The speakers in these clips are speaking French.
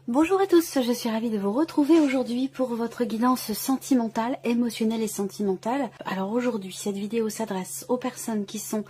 Bonjour à tous, je suis ravie de vous retrouver aujourd'hui pour votre guidance sentimentale, émotionnelle et sentimentale. Alors aujourd'hui, cette vidéo s'adresse aux personnes qui sont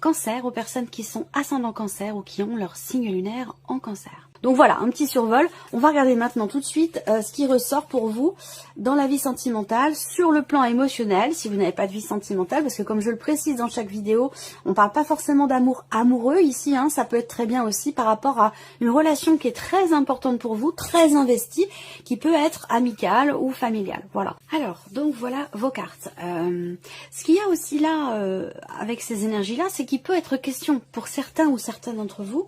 cancer, aux personnes qui sont ascendant cancer ou qui ont leur signe lunaire en cancer. Donc voilà, un petit survol. On va regarder maintenant tout de suite ce qui ressort pour vous dans la vie sentimentale, sur le plan émotionnel, si vous n'avez pas de vie sentimentale, parce que comme je le précise dans chaque vidéo, on ne parle pas forcément d'amour amoureux ici, hein, ça peut être très bien aussi par rapport à une relation qui est très importante pour vous, très investie, qui peut être amicale ou familiale. Voilà. Alors, donc voilà vos cartes. Ce qu'il y a aussi là, avec ces énergies-là, c'est qu'il peut être question pour certains ou certaines d'entre vous,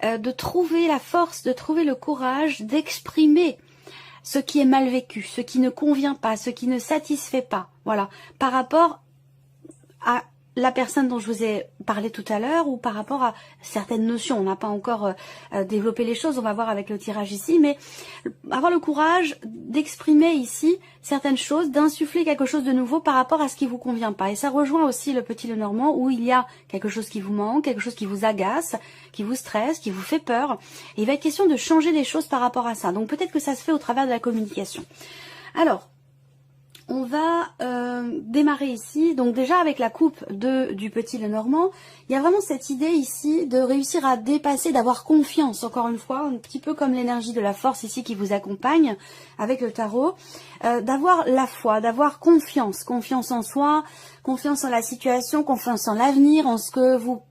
de trouver la force, de trouver le courage d'exprimer ce qui est mal vécu, ce qui ne convient pas, ce qui ne satisfait pas, voilà, par rapport à la personne dont je vous ai parlé tout à l'heure ou par rapport à certaines notions. On n'a pas encore développé les choses, on va voir avec le tirage ici, mais avoir le courage d'exprimer ici certaines choses, d'insuffler quelque chose de nouveau par rapport à ce qui vous convient pas. Et ça rejoint aussi le petit Lenormand où il y a quelque chose qui vous manque, quelque chose qui vous agace, qui vous stresse, qui vous fait peur. Et il va être question de changer des choses par rapport à ça. Donc peut-être que ça se fait au travers de la communication. Alors, on va démarrer ici, donc déjà avec la coupe du petit Lenormand, il y a vraiment cette idée ici de réussir à dépasser, d'avoir confiance, encore une fois, un petit peu comme l'énergie de la force ici qui vous accompagne avec le tarot, d'avoir la foi, d'avoir confiance, confiance en soi, confiance en la situation, confiance en l'avenir, en ce que vous,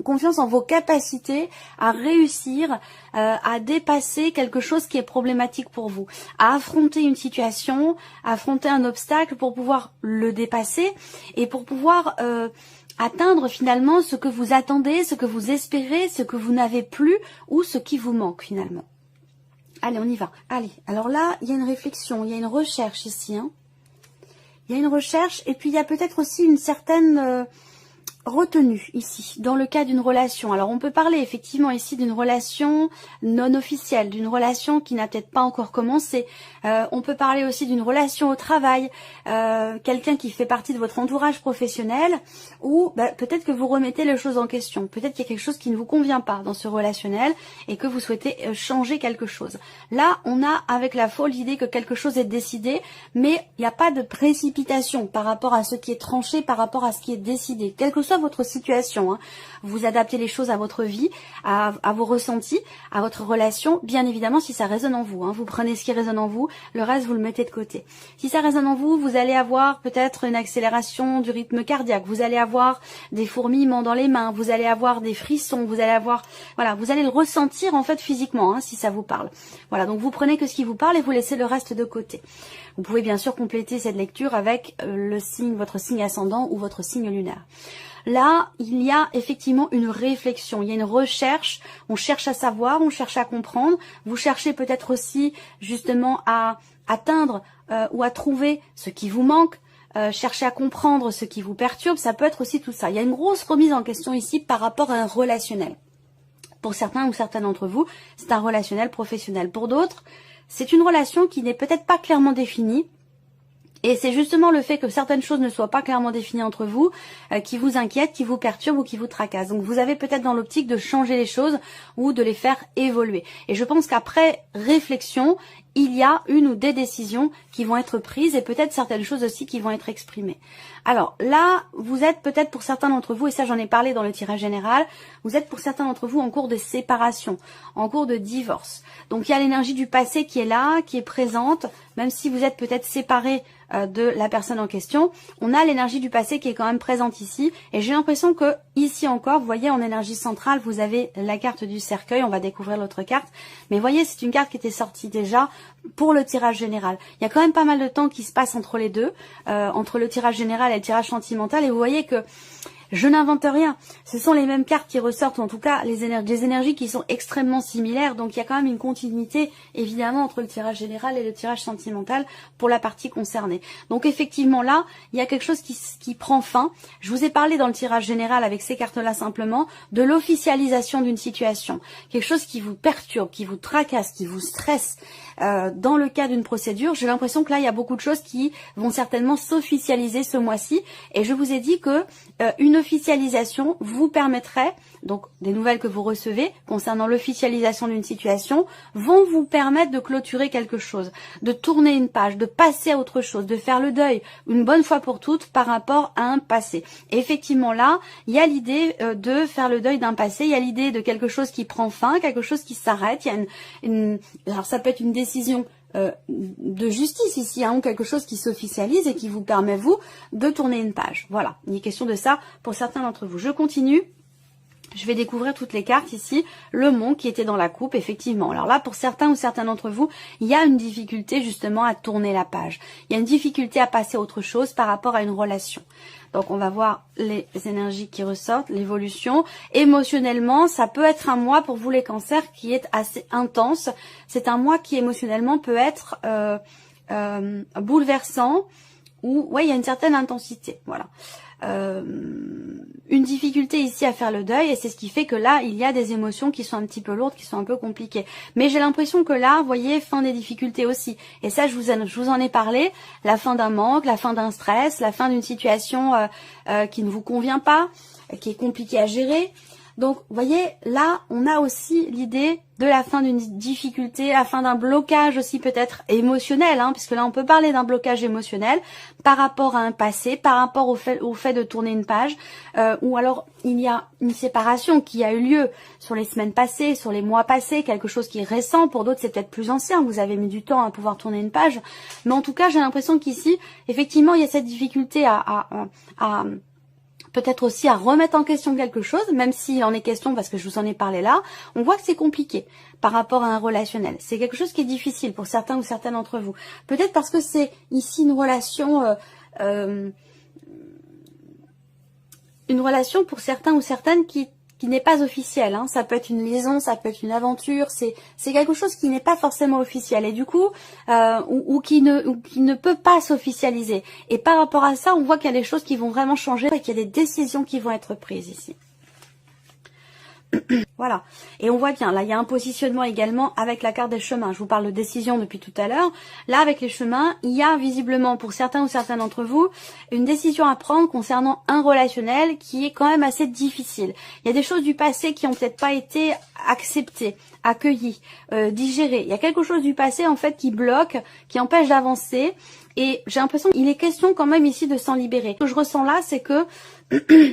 confiance en vos capacités à réussir, à dépasser quelque chose qui est problématique pour vous, à affronter une situation, à affronter un obstacle pour pouvoir le dépasser et pour pouvoir atteindre finalement ce que vous attendez, ce que vous espérez, ce que vous n'avez plus ou ce qui vous manque finalement. Allez, on y va. Allez, alors là, il y a une réflexion, il y a une recherche ici, hein. Il y a une recherche et puis il y a peut-être aussi une certaine retenue ici, dans le cas d'une relation. Alors on peut parler effectivement ici d'une relation non officielle, d'une relation qui n'a peut-être pas encore commencé. On peut parler aussi d'une relation au travail, quelqu'un qui fait partie de votre entourage professionnel, ou peut-être que vous remettez les choses en question. Peut-être qu'il y a quelque chose qui ne vous convient pas dans ce relationnel et que vous souhaitez changer quelque chose. Là, on a avec la Faux l'idée que quelque chose est décidé, mais il n'y a pas de précipitation par rapport à ce qui est tranché, par rapport à ce qui est décidé. Quel que soit votre situation, hein. Vous adaptez les choses à votre vie, à vos ressentis, à votre relation, bien évidemment si ça résonne en vous, hein. Vous prenez ce qui résonne en vous, le reste vous le mettez de côté. Si ça résonne en vous, vous allez avoir peut-être une accélération du rythme cardiaque, vous allez avoir des fourmillements dans les mains, vous allez avoir des frissons, vous allez avoir, voilà, vous allez le ressentir en fait physiquement, hein, si ça vous parle. Voilà, donc vous prenez que ce qui vous parle et vous laissez le reste de côté. Vous pouvez bien sûr compléter cette lecture avec le signe, votre signe ascendant ou votre signe lunaire. Là, il y a effectivement une réflexion, il y a une recherche, on cherche à savoir, on cherche à comprendre, vous cherchez peut-être aussi justement à atteindre ou à trouver ce qui vous manque, chercher à comprendre ce qui vous perturbe, ça peut être aussi tout ça. Il y a une grosse remise en question ici par rapport à un relationnel. Pour certains ou certaines d'entre vous, c'est un relationnel professionnel. Pour d'autres, c'est une relation qui n'est peut-être pas clairement définie. Et c'est justement le fait que certaines choses ne soient pas clairement définies entre vous qui vous inquiète, qui vous perturbe ou qui vous tracasse. Donc vous avez peut-être dans l'optique de changer les choses ou de les faire évoluer. Et je pense qu'après réflexion, il y a une ou des décisions qui vont être prises et peut-être certaines choses aussi qui vont être exprimées. Alors là, vous êtes peut-être pour certains d'entre vous, et ça j'en ai parlé dans le tirage général, vous êtes pour certains d'entre vous en cours de séparation, en cours de divorce. Donc il y a l'énergie du passé qui est là, qui est présente, même si vous êtes peut-être séparés de la personne en question, on a l'énergie du passé qui est quand même présente ici, et j'ai l'impression que ici encore, vous voyez en énergie centrale, vous avez la carte du cercueil, on va découvrir l'autre carte, mais vous voyez c'est une carte qui était sortie déjà pour le tirage général. Il y a quand même pas mal de temps qui se passe entre les deux, entre le tirage général et le tirage sentimental, et vous voyez que je n'invente rien, ce sont les mêmes cartes qui ressortent, ou en tout cas des énergies qui sont extrêmement similaires, donc il y a quand même une continuité évidemment entre le tirage général et le tirage sentimental pour la partie concernée. Donc effectivement là, il y a quelque chose qui prend fin. Je vous ai parlé dans le tirage général avec ces cartes-là simplement de l'officialisation d'une situation, quelque chose qui vous perturbe, qui vous tracasse, qui vous stresse. Dans le cas d'une procédure, j'ai l'impression que là, il y a beaucoup de choses qui vont certainement s'officialiser ce mois-ci, et je vous ai dit que une officialisation vous permettrait, donc des nouvelles que vous recevez concernant l'officialisation d'une situation, vont vous permettre de clôturer quelque chose, de tourner une page, de passer à autre chose, de faire le deuil une bonne fois pour toutes par rapport à un passé. Et effectivement là, il y a l'idée de faire le deuil d'un passé, il y a l'idée de quelque chose qui prend fin, quelque chose qui s'arrête, il y a alors ça peut être une décision de justice ici, hein, ou quelque chose qui s'officialise et qui vous permet, vous, de tourner une page. Voilà, il est question de ça pour certains d'entre vous. Je continue. Je vais découvrir toutes les cartes ici. Le mont qui était dans la coupe, effectivement. Alors là, pour certains ou certains d'entre vous, il y a une difficulté justement à tourner la page. Il y a une difficulté à passer à autre chose par rapport à une relation. Donc on va voir les énergies qui ressortent, l'évolution. Émotionnellement, ça peut être un mois pour vous les cancers qui est assez intense. C'est un mois qui émotionnellement peut être bouleversant, ou ouais, il y a une certaine intensité. Voilà. Une difficulté ici à faire le deuil, et c'est ce qui fait que là il y a des émotions qui sont un petit peu lourdes, qui sont un peu compliquées, mais j'ai l'impression que là, vous voyez, fin des difficultés aussi, et ça je vous en ai parlé, la fin d'un manque, la fin d'un stress, la fin d'une situation qui ne vous convient pas, qui est compliquée à gérer. Donc, vous voyez, là, on a aussi l'idée de la fin d'une difficulté, la fin d'un blocage aussi peut-être émotionnel, hein, puisque là, on peut parler d'un blocage émotionnel par rapport à un passé, par rapport au fait de tourner une page, ou alors il y a une séparation qui a eu lieu sur les semaines passées, sur les mois passés, quelque chose qui est récent, pour d'autres c'est peut-être plus ancien, vous avez mis du temps à pouvoir tourner une page, mais en tout cas, j'ai l'impression qu'ici, effectivement, il y a cette difficulté à peut-être aussi à remettre en question quelque chose, même s'il en est question, parce que je vous en ai parlé là, on voit que c'est compliqué par rapport à un relationnel. C'est quelque chose qui est difficile pour certains ou certaines d'entre vous. Peut-être parce que c'est ici une relation pour certains ou certaines qui n'est pas officielle, hein. Ça peut être une liaison, ça peut être une aventure, c'est quelque chose qui n'est pas forcément officiel et du coup ou qui ne peut pas s'officialiser. Et par rapport à ça, on voit qu'il y a des choses qui vont vraiment changer et qu'il y a des décisions qui vont être prises ici. Voilà, et on voit bien, là il y a un positionnement également avec la carte des chemins. Je vous parle de décision depuis tout à l'heure. Là avec les chemins, il y a visiblement pour certains ou certaines d'entre vous une décision à prendre concernant un relationnel qui est quand même assez difficile. Il y a des choses du passé qui n'ont peut-être pas été acceptées, accueillies, digérées. Il y a quelque chose du passé en fait qui bloque, qui empêche d'avancer. Et j'ai l'impression qu'il est question quand même ici de s'en libérer. Ce que je ressens là, c'est que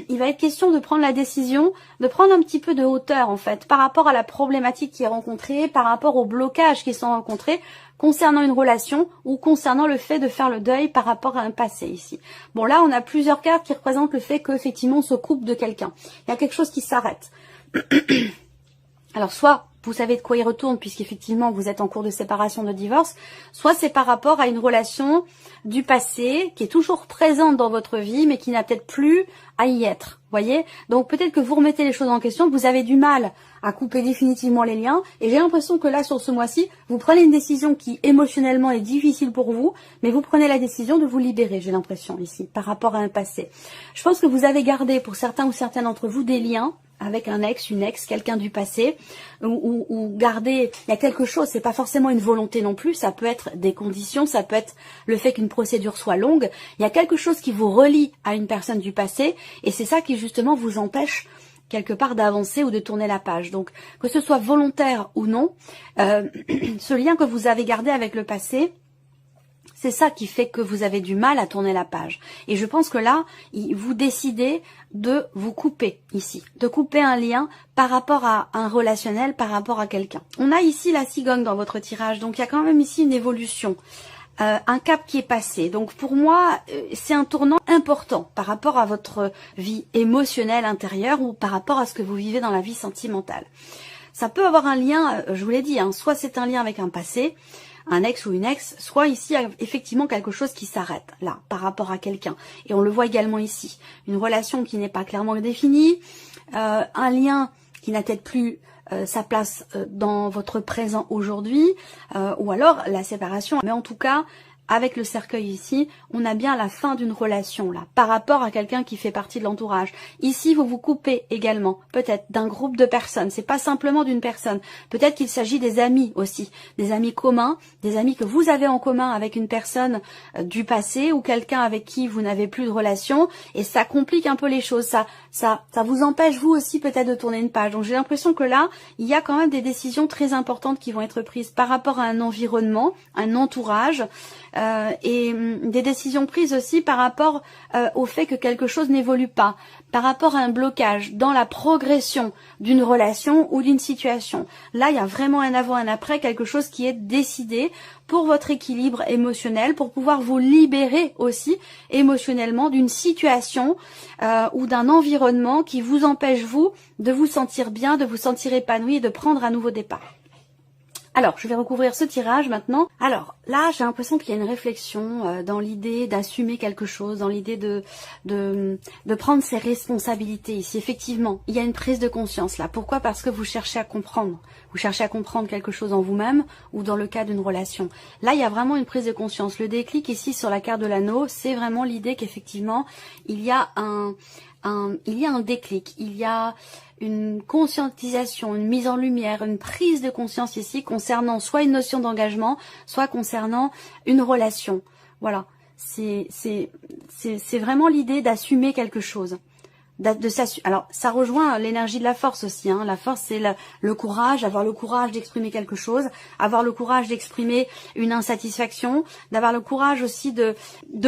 il va être question de prendre la décision, de prendre un petit peu de hauteur en fait, par rapport à la problématique qui est rencontrée, par rapport aux blocages qui sont rencontrés concernant une relation ou concernant le fait de faire le deuil par rapport à un passé ici. Bon là, on a plusieurs cartes qui représentent le fait qu'effectivement on se coupe de quelqu'un. Il y a quelque chose qui s'arrête. Alors soit vous savez de quoi il retourne puisqu'effectivement vous êtes en cours de séparation, de divorce, soit c'est par rapport à une relation du passé qui est toujours présente dans votre vie mais qui n'a peut-être plus à y être, voyez. Donc peut-être que vous remettez les choses en question, que vous avez du mal à couper définitivement les liens et j'ai l'impression que là sur ce mois-ci, vous prenez une décision qui émotionnellement est difficile pour vous, mais vous prenez la décision de vous libérer, j'ai l'impression ici, par rapport à un passé. Je pense que vous avez gardé pour certains ou certaines d'entre vous des liens avec un ex, une ex, quelqu'un du passé, ou garder, il y a quelque chose, c'est pas forcément une volonté non plus, ça peut être des conditions, ça peut être le fait qu'une procédure soit longue, il y a quelque chose qui vous relie à une personne du passé, et c'est ça qui justement vous empêche quelque part d'avancer ou de tourner la page. Donc, que ce soit volontaire ou non, ce lien que vous avez gardé avec le passé, c'est ça qui fait que vous avez du mal à tourner la page. Et je pense que là, vous décidez de vous couper ici, de couper un lien par rapport à un relationnel, par rapport à quelqu'un. On a ici la cigogne dans votre tirage, donc il y a quand même ici une évolution, un cap qui est passé. Donc pour moi, c'est un tournant important par rapport à votre vie émotionnelle intérieure ou par rapport à ce que vous vivez dans la vie sentimentale. Ça peut avoir un lien, je vous l'ai dit, hein, soit c'est un lien avec un passé, un ex ou une ex, soit ici effectivement quelque chose qui s'arrête là par rapport à quelqu'un. Et on le voit également ici, une relation qui n'est pas clairement définie, un lien qui n'a peut-être plus sa place dans votre présent aujourd'hui, ou alors la séparation. Mais en tout cas, avec le cercueil ici, on a bien la fin d'une relation là, par rapport à quelqu'un qui fait partie de l'entourage. Ici, vous vous coupez également, peut-être d'un groupe de personnes, c'est pas simplement d'une personne. Peut-être qu'il s'agit des amis aussi, des amis communs, des amis que vous avez en commun avec une personne du passé ou quelqu'un avec qui vous n'avez plus de relation, et ça complique un peu les choses, ça vous empêche vous aussi peut-être de tourner une page. Donc j'ai l'impression que là, il y a quand même des décisions très importantes qui vont être prises par rapport à un environnement, un entourage, et des décisions prises aussi par rapport au fait que quelque chose n'évolue pas, par rapport à un blocage dans la progression d'une relation ou d'une situation. Là, il y a vraiment un avant, un après, quelque chose qui est décidé pour votre équilibre émotionnel, pour pouvoir vous libérer aussi émotionnellement d'une situation ou d'un environnement qui vous empêche, vous, de vous sentir bien, de vous sentir épanoui et de prendre un nouveau départ. Alors, je vais recouvrir ce tirage maintenant. Alors, là, j'ai l'impression qu'il y a une réflexion dans l'idée d'assumer quelque chose, dans l'idée de prendre ses responsabilités ici. Effectivement, il y a une prise de conscience là. Pourquoi? Parce que vous cherchez à comprendre. Vous cherchez à comprendre quelque chose en vous-même ou dans le cas d'une relation. Là, il y a vraiment une prise de conscience. Le déclic ici sur la carte de l'anneau, c'est vraiment l'idée qu'effectivement, il y a un déclic, il y a une conscientisation, une mise en lumière, une prise de conscience ici concernant soit une notion d'engagement, soit concernant une relation. Voilà, c'est vraiment l'idée d'assumer quelque chose. Alors, ça rejoint l'énergie de la force aussi. Hein. La force, c'est le courage, avoir le courage d'exprimer quelque chose, avoir le courage d'exprimer une insatisfaction, d'avoir le courage aussi de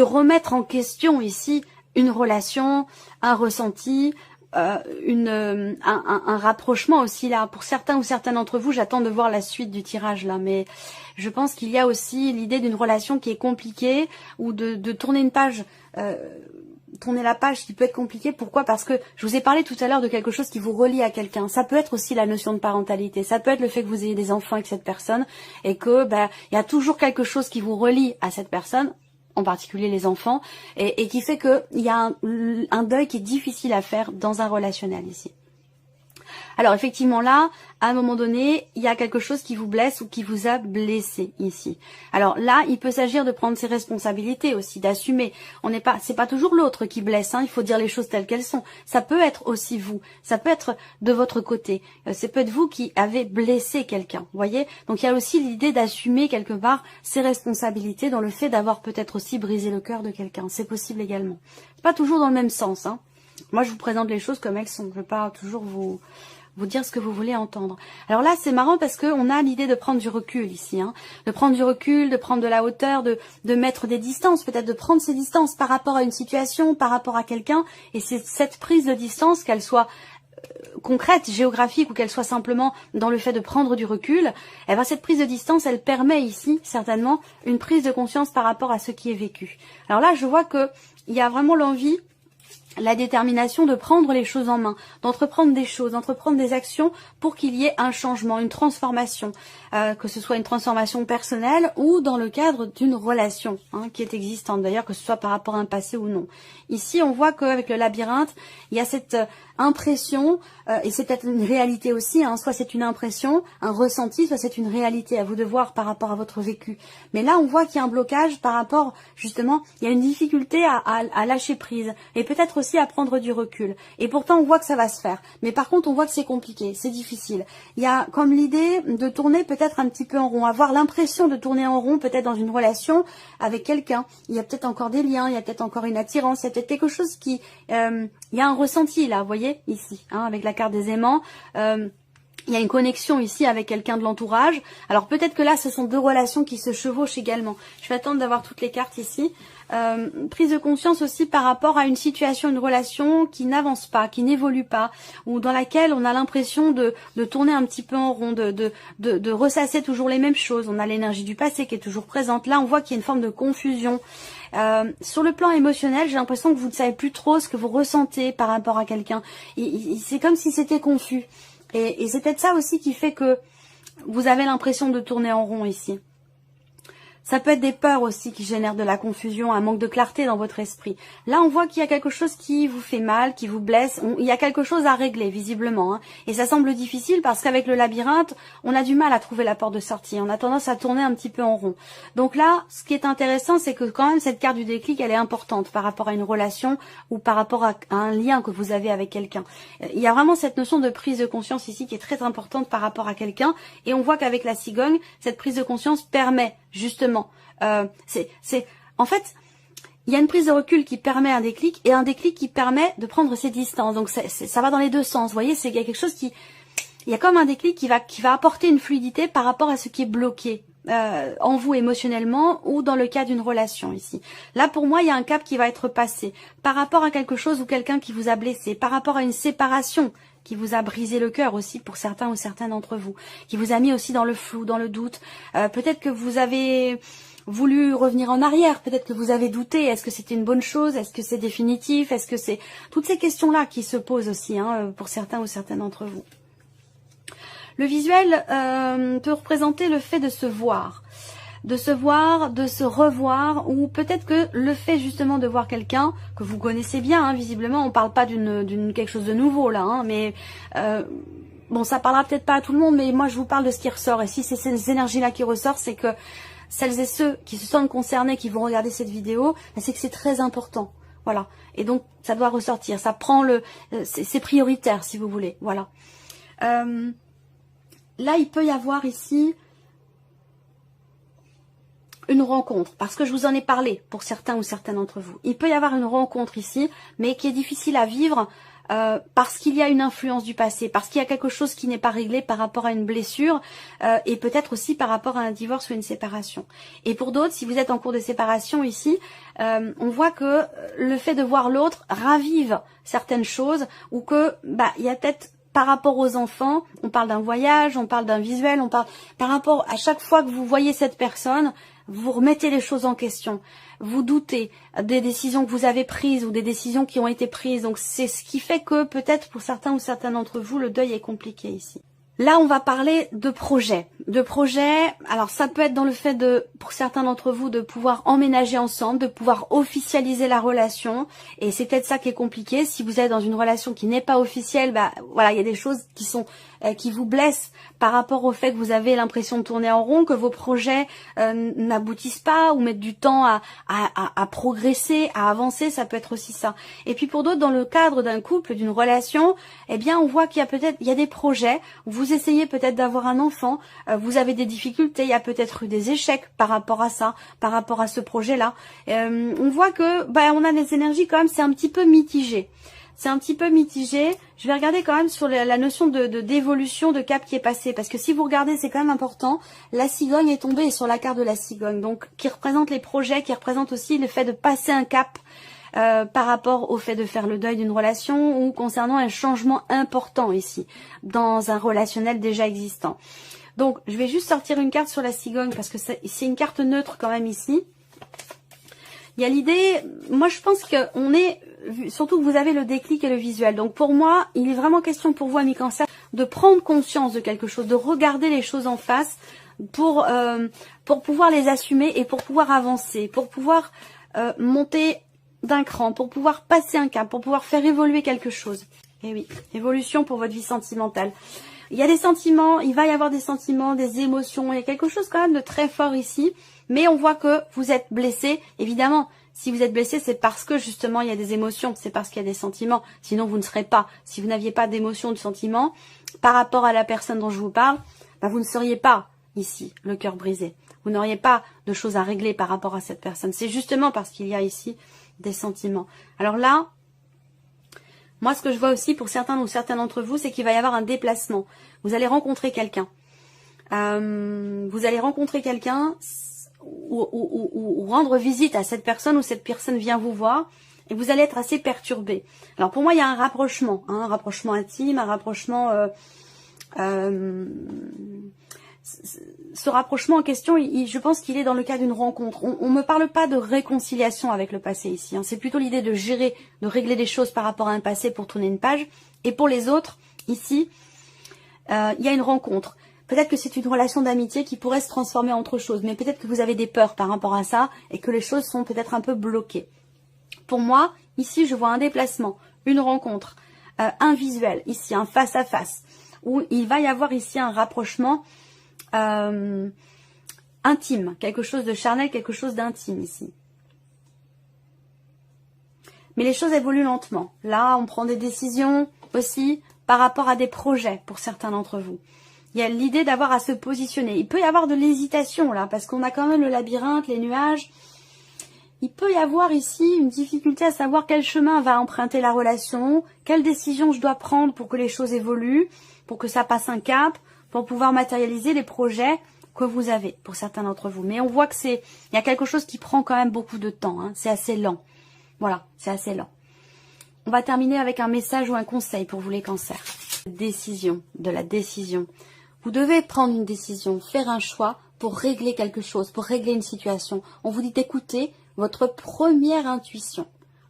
remettre en question ici une relation, un ressenti, un rapprochement aussi là. Pour certains ou certaines d'entre vous, j'attends de voir la suite du tirage là, mais je pense qu'il y a aussi l'idée d'une relation qui est compliquée ou de tourner une page, tourner la page qui peut être compliquée. Pourquoi? Parce que je vous ai parlé tout à l'heure de quelque chose qui vous relie à quelqu'un. Ça peut être aussi la notion de parentalité, ça peut être le fait que vous ayez des enfants avec cette personne et que il y a toujours quelque chose qui vous relie à cette personne, en particulier les enfants, et qui fait qu'il y a un deuil qui est difficile à faire dans un relationnel ici. Alors effectivement là, à un moment donné, il y a quelque chose qui vous blesse ou qui vous a blessé ici. Alors là, il peut s'agir de prendre ses responsabilités aussi, d'assumer. C'est pas toujours l'autre qui blesse, hein, il faut dire les choses telles qu'elles sont. Ça peut être aussi vous, ça peut être de votre côté. C'est peut-être vous qui avez blessé quelqu'un, voyez. Donc il y a aussi l'idée d'assumer quelque part ses responsabilités dans le fait d'avoir peut-être aussi brisé le cœur de quelqu'un. C'est possible également. C'est pas toujours dans le même sens, hein. Moi, je vous présente les choses comme elles sont. Je ne vais pas toujours vous dire ce que vous voulez entendre. Alors là, c'est marrant parce qu'on a l'idée de prendre du recul ici. Hein. De prendre du recul, de prendre de la hauteur, de mettre des distances, peut-être de prendre ces distances par rapport à une situation, par rapport à quelqu'un. Et c'est cette prise de distance, qu'elle soit concrète, géographique, ou qu'elle soit simplement dans le fait de prendre du recul, eh ben, cette prise de distance, elle permet ici, certainement, une prise de conscience par rapport à ce qui est vécu. Alors là, je vois qu'il y a vraiment l'envie, la détermination de prendre les choses en main, d'entreprendre des choses, d'entreprendre des actions pour qu'il y ait un changement, une transformation, que ce soit une transformation personnelle ou dans le cadre d'une relation qui est existante, d'ailleurs, que ce soit par rapport à un passé ou non. Ici, on voit qu'avec le labyrinthe, il y a cette impression, et c'est peut-être une réalité aussi, soit c'est une impression, un ressenti, soit c'est une réalité, à vous de voir par rapport à votre vécu. Mais là, on voit qu'il y a un blocage par rapport, justement, il y a une difficulté à lâcher prise, et peut-être aussi à prendre du recul. Et pourtant, on voit que ça va se faire. Mais par contre, on voit que c'est compliqué, c'est difficile. Il y a comme l'idée de tourner peut-être un petit peu en rond, avoir l'impression de tourner en rond, peut-être dans une relation avec quelqu'un. Il y a peut-être encore des liens, il y a peut-être encore une attirance, il y a peut-être quelque chose qui... il y a un ressenti là, vous voyez, ici, avec la carte des aimants. Il y a une connexion ici avec quelqu'un de l'entourage. Alors peut-être que là, ce sont deux relations qui se chevauchent également. Je vais attendre d'avoir toutes les cartes ici. Prise de conscience aussi par rapport à une situation, une relation qui n'avance pas, qui n'évolue pas, ou dans laquelle on a l'impression de tourner un petit peu en rond, de ressasser toujours les mêmes choses. On a l'énergie du passé qui est toujours présente. Là, on voit qu'il y a une forme de confusion. Sur le plan émotionnel, j'ai l'impression que vous ne savez plus trop ce que vous ressentez par rapport à quelqu'un. C'est comme si c'était confus. Et c'est peut-être ça aussi qui fait que vous avez l'impression de tourner en rond ici. Ça peut être des peurs aussi qui génèrent de la confusion, un manque de clarté dans votre esprit. Là, on voit qu'il y a quelque chose qui vous fait mal, qui vous blesse. Il y a quelque chose à régler, visiblement. Hein. Et ça semble difficile parce qu'avec le labyrinthe, on a du mal à trouver la porte de sortie. On a tendance à tourner un petit peu en rond. Donc là, ce qui est intéressant, c'est que quand même, cette carte du déclic, elle est importante par rapport à une relation ou par rapport à un lien que vous avez avec quelqu'un. Il y a vraiment cette notion de prise de conscience ici qui est très importante par rapport à quelqu'un. Et on voit qu'avec la cigogne, cette prise de conscience permet justement, en fait, il y a une prise de recul qui permet un déclic et un déclic qui permet de prendre ses distances. Donc ça va dans les deux sens. Vous voyez, il y a quelque chose il y a comme un déclic qui va apporter une fluidité par rapport à ce qui est bloqué en vous émotionnellement ou dans le cas d'une relation ici. Là, pour moi, il y a un cap qui va être passé par rapport à quelque chose ou quelqu'un qui vous a blessé, par rapport à une séparation qui vous a brisé le cœur aussi pour certains ou certaines d'entre vous, qui vous a mis aussi dans le flou, dans le doute. Peut-être que vous avez voulu revenir en arrière, peut-être que vous avez douté, est-ce que c'était une bonne chose, est-ce que c'est définitif, est-ce que c'est... Toutes ces questions-là qui se posent aussi hein, pour certains ou certaines d'entre vous. Le visuel peut représenter le fait de se voir, de se revoir, ou peut-être que le fait justement de voir quelqu'un que vous connaissez bien, hein, visiblement, on parle pas d'une quelque chose de nouveau là, hein, mais bon, ça parlera peut-être pas à tout le monde, mais moi je vous parle de ce qui ressort, et si c'est ces énergies-là qui ressortent, c'est que celles et ceux qui se sentent concernés, qui vont regarder cette vidéo, c'est que c'est très important, voilà, et donc ça doit ressortir, ça prend c'est prioritaire si vous voulez, voilà. Là, il peut y avoir ici une rencontre, parce que je vous en ai parlé pour certains ou certaines d'entre vous. Il peut y avoir une rencontre ici, mais qui est difficile à vivre parce qu'il y a une influence du passé, parce qu'il y a quelque chose qui n'est pas réglé par rapport à une blessure et peut-être aussi par rapport à un divorce ou une séparation. Et pour d'autres, si vous êtes en cours de séparation ici, on voit que le fait de voir l'autre ravive certaines choses ou que il y a peut-être... Par rapport aux enfants, on parle d'un voyage, on parle d'un visuel, on parle par rapport à chaque fois que vous voyez cette personne, vous remettez les choses en question, vous doutez des décisions que vous avez prises ou des décisions qui ont été prises. Donc c'est ce qui fait que peut-être pour certains ou certaines d'entre vous, le deuil est compliqué ici. Là, on va parler de projets. Alors ça peut être dans le fait pour certains d'entre vous, de pouvoir emménager ensemble, de pouvoir officialiser la relation. Et c'est peut-être ça qui est compliqué. Si vous êtes dans une relation qui n'est pas officielle, voilà, il y a des choses qui vous blessent par rapport au fait que vous avez l'impression de tourner en rond, que vos projets n'aboutissent pas ou mettent du temps à progresser, à avancer. Ça peut être aussi ça. Et puis pour d'autres, dans le cadre d'un couple, d'une relation, eh bien, on voit qu'il y a des projets. Vous essayez peut-être d'avoir un enfant, vous avez des difficultés, il y a peut-être eu des échecs par rapport à ça, par rapport à ce projet-là. On voit que on a des énergies quand même, c'est un petit peu mitigé. C'est un petit peu mitigé. Je vais regarder quand même sur la notion d'évolution de cap qui est passé. Parce que si vous regardez, c'est quand même important. La cigogne est tombée sur la carte de la cigogne. Donc, qui représente les projets, qui représente aussi le fait de passer un cap par rapport au fait de faire le deuil d'une relation ou concernant un changement important ici, dans un relationnel déjà existant. Donc, je vais juste sortir une carte sur la cigogne parce que c'est une carte neutre quand même ici. Il y a l'idée, moi je pense qu'on est, surtout que vous avez le déclic et le visuel. Donc pour moi, il est vraiment question pour vous, amis Cancer, de prendre conscience de quelque chose, de regarder les choses en face pour pouvoir les assumer et pour pouvoir avancer, pour pouvoir monter d'un cran, pour pouvoir passer un cap, pour pouvoir faire évoluer quelque chose. Et oui, évolution pour votre vie sentimentale. Il y a des sentiments, il va y avoir des sentiments, des émotions, il y a quelque chose quand même de très fort ici. Mais on voit que vous êtes blessé. Évidemment, si vous êtes blessé, c'est parce que justement il y a des émotions, c'est parce qu'il y a des sentiments. Sinon, vous ne serez pas. Si vous n'aviez pas d'émotions, de sentiments, par rapport à la personne dont je vous parle, vous ne seriez pas ici, le cœur brisé. Vous n'auriez pas de choses à régler par rapport à cette personne. C'est justement parce qu'il y a ici des sentiments. Alors là, moi ce que je vois aussi pour certains ou certaines d'entre vous, c'est qu'il va y avoir un déplacement. Vous allez rencontrer quelqu'un. Vous allez rencontrer quelqu'un ou rendre visite à cette personne ou cette personne vient vous voir et vous allez être assez perturbé. Alors pour moi, il y a un rapprochement intime, un rapprochement... ce rapprochement en question, je pense qu'il est dans le cas d'une rencontre. On ne me parle pas de réconciliation avec le passé ici. C'est plutôt l'idée de gérer, de régler les choses par rapport à un passé pour tourner une page. Et pour les autres, ici, il y a une rencontre. Peut-être que c'est une relation d'amitié qui pourrait se transformer en autre chose, mais peut-être que vous avez des peurs par rapport à ça et que les choses sont peut-être un peu bloquées. Pour moi, ici, je vois un déplacement, une rencontre, un visuel, ici, un face-à-face, où il va y avoir ici un rapprochement intime, quelque chose de charnel, quelque chose d'intime ici. Mais les choses évoluent lentement. Là, on prend des décisions aussi par rapport à des projets pour certains d'entre vous. Il y a l'idée d'avoir à se positionner. Il peut y avoir de l'hésitation là, parce qu'on a quand même le labyrinthe, les nuages. Il peut y avoir ici une difficulté à savoir quel chemin va emprunter la relation, quelle décision je dois prendre pour que les choses évoluent, pour que ça passe un cap, pour pouvoir matérialiser les projets que vous avez pour certains d'entre vous. Mais on voit que il y a quelque chose qui prend quand même beaucoup de temps. Hein. C'est assez lent. Voilà, c'est assez lent. On va terminer avec un message ou un conseil pour vous les cancers. Décision, de la décision. Vous devez prendre une décision, faire un choix pour régler quelque chose, pour régler une situation. On vous dit d'écouter votre première intuition.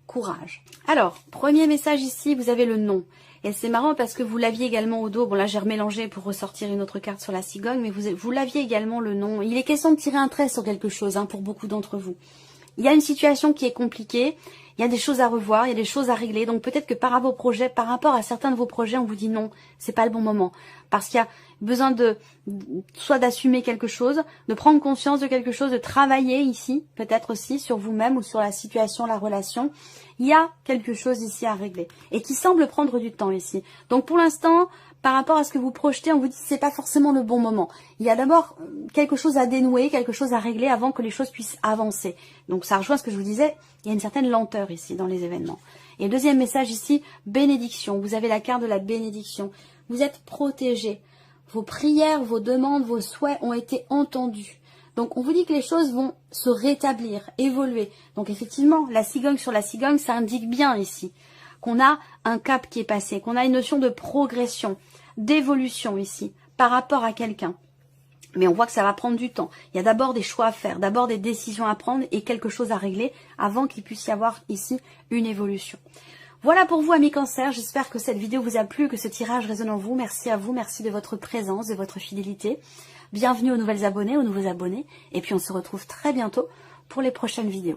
Courage. Alors, premier message ici, vous avez le non. Et c'est marrant parce que vous l'aviez également au dos. Bon là, j'ai remélangé pour ressortir une autre carte sur la cigogne, mais vous l'aviez également le non. Il est question de tirer un trait sur quelque chose hein, pour beaucoup d'entre vous. Il y a une situation qui est compliquée, il y a des choses à revoir, il y a des choses à régler. Donc peut-être que par rapport à certains de vos projets, on vous dit non, c'est pas le bon moment. Parce qu'il y a besoin soit d'assumer quelque chose, de prendre conscience de quelque chose, de travailler ici, peut-être aussi sur vous-même ou sur la situation, la relation. Il y a quelque chose ici à régler et qui semble prendre du temps ici. Donc pour l'instant, par rapport à ce que vous projetez, on vous dit que c'est pas forcément le bon moment. Il y a d'abord quelque chose à dénouer, quelque chose à régler avant que les choses puissent avancer. Donc ça rejoint ce que je vous disais, il y a une certaine lenteur ici dans les événements. Et le deuxième message ici, bénédiction. Vous avez la carte de la bénédiction. Vous êtes protégés. Vos prières, vos demandes, vos souhaits ont été entendus. Donc on vous dit que les choses vont se rétablir, évoluer. Donc effectivement, la cigogne sur la cigogne, ça indique bien ici qu'on a un cap qui est passé, qu'on a une notion de progression, d'évolution ici, par rapport à quelqu'un. Mais on voit que ça va prendre du temps. Il y a d'abord des choix à faire, d'abord des décisions à prendre et quelque chose à régler avant qu'il puisse y avoir ici une évolution. Voilà pour vous, amis cancers. J'espère que cette vidéo vous a plu, que ce tirage résonne en vous. Merci à vous, merci de votre présence, de votre fidélité. Bienvenue aux nouvelles abonnés, aux nouveaux abonnés. Et puis on se retrouve très bientôt pour les prochaines vidéos.